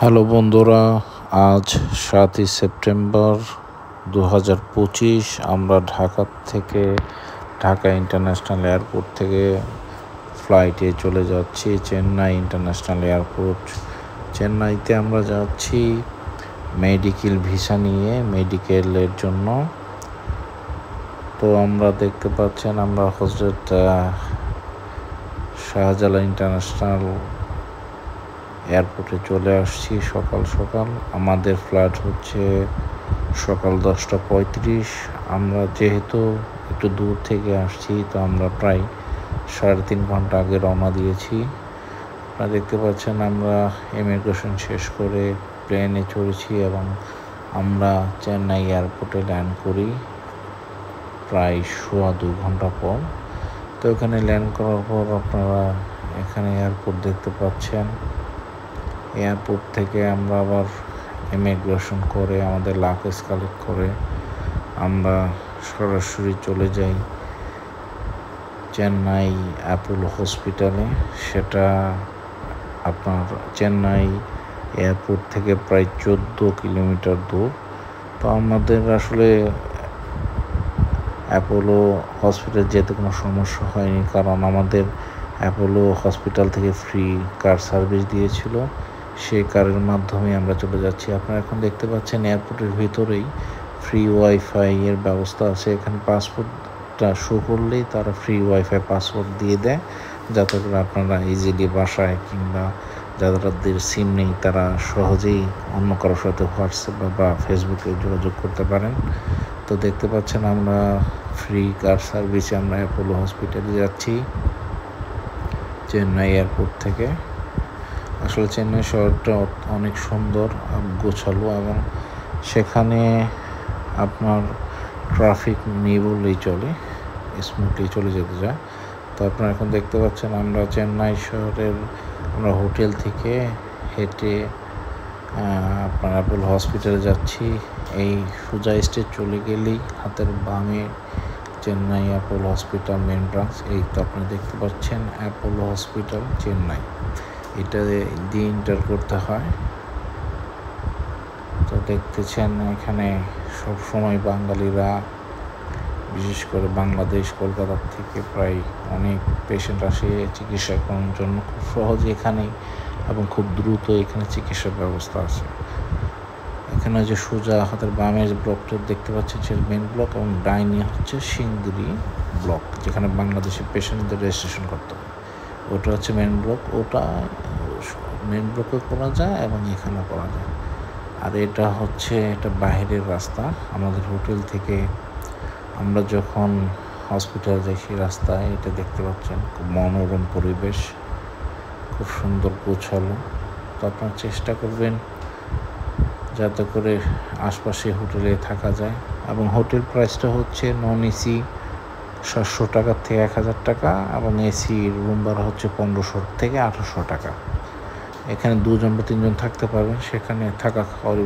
Hello বন্ধুরা, আজ 7ই September 2025। আমরা ঢাকা ইন্টারন্যাশনাল এয়ারপোর্ট থেকে ফ্লাইটে চলে যাচ্ছি চেন্নাই ইন্টারন্যাশনাল এয়ারপোর্ট। চেন্নাইতে আমরা যাচ্ছি মেডিকেল ভিসা নিয়ে, মেডিকেলের জন্য। তো আমরা দেখতে পাচ্ছেন আমরা হযরত শাহজালাল ইন্টারন্যাশনাল এয়ারপোর্টে চলে আসছি সকাল সকাল। আমাদের ফ্লাইট হচ্ছে সকাল 10:35। আমরা যেহেতু একটু দূর থেকে আসছি, তো আমরা প্রায় 3.5 ঘন্টা আগে রওনা দিয়েছি। আপনারা দেখতে পাচ্ছেন আমরা ইমিগ্রেশন শেষ করে প্লেনে চড়েছি এবং আমরা চেন্নাই এয়ারপোর্টে ল্যান্ড করি প্রায় 2.25 ঘন্টা পর। তো এখানে ল্যান্ড করার পর আপনারা এখানে এয়ারপোর্ট দেখতে পাচ্ছেন। এয়ারপোর্ট থেকে আমরা আবার ইমিগ্রেশন করে আমাদের লাগেজ কালেক্ট করে আমরা সরাসরি চলে যাই চেন্নাই অ্যাপোলো হসপিটালে। সেটা আপনার চেন্নাই এয়ারপোর্ট থেকে প্রায় 14 কিলোমিটার দূর। তো আমাদের আসলে অ্যাপোলো হসপিটাল যেতে কোনো সমস্যা হয়নি, কারণ আমাদের অ্যাপোলো হসপিটাল থেকে ফ্রি কার সার্ভিস দিয়েছিল। সেই কারের মাধ্যমে আমরা চলে যাচ্ছি। আপনারা এখন দেখতে পাচ্ছেন এয়ারপোর্টের ভিতরেই ফ্রি ওয়াইফাই এর ব্যবস্থা আছে। এখানে পাসপোর্টটা শো করলেই তারা ফ্রি ওয়াইফাই পাসওয়ার্ড দিয়ে দেয়, যাতে করে আপনারা ইজিলি বাসায় কিংবা যাদের সিম নেই তারা সহজেই অন্য কারোর সাথে হোয়াটসঅ্যাপ বা ফেসবুকে যোগাযোগ করতে পারেন। তো দেখতে পাচ্ছেন আমরা ফ্রি কার সার্ভিসে আমরা অ্যাপোলো হসপিটালে যাচ্ছি চেন্নাই এয়ারপোর্ট থেকে। আসলে চেন্নাই শহরটা অনেক সুন্দর, গোছালো, এবং সেখানে আপনার ট্রাফিক নেই বললেই চলে, স্মুথলি চলে যেতে যায়। তো আপনারা এখন দেখতে পাচ্ছেন আমরা চেন্নাই শহরের আমরা হোটেল থেকে হেঁটে আপনার অ্যাপোলো হসপিটালে যাচ্ছি। এই সোজা স্ট্রেট চলে গেলেই হাতের বামে Chennai Apollo hospital main branch. এই তো আপনারা দেখতে পাচ্ছেন অ্যাপোলো হসপিটাল চেন্নাই, এটা দিয়ে এন্টার করতে হয়। তো দেখতেছেন এখানে সবসময় বাঙালিরা, বিশেষ করে বাংলাদেশ কলকাতা থেকে প্রায় অনেক পেশেন্ট আসে চিকিৎসা করার জন্য। খুব সহজে এখানে এবং খুব দ্রুত এখানে চিকিৎসার ব্যবস্থা আছে। এখানে যে সোজা হাতের বামের ব্লকটা দেখতে পাচ্ছেন সে মেন ব্লক, এবং ডাইনে হচ্ছে সিংদুরি ব্লক, যেখানে বাংলাদেশের পেশেন্টদের রেজিস্ট্রেশন করতে হয়। ওটা হচ্ছে মেন ব্লক। ওটা মেন ব্লকে করা যায় এবং এখানেও করা যায়। আর এটা হচ্ছে এটা বাইরের রাস্তা। আমাদের হোটেল থেকে আমরা যখন হসপিটাল যাই সেই রাস্তায় এটা দেখতে পাচ্ছেন, খুব মনোরম পরিবেশ, খুব সুন্দর গোছালো। তো আপনারা চেষ্টা করবেন যাতে করে আশপাশে হোটেলে থাকা যায়। এবং হোটেল প্রাইসটা হচ্ছে নন এসি 700 টাকা থেকে 1000 টাকা, এবং এসি রুম ভাড়া হচ্ছে 1500 থেকে 1800 টাকা। এখানে 2 জন বা 3 জন থাকতে পারবেন। সেখানে থাকা খাওয়ার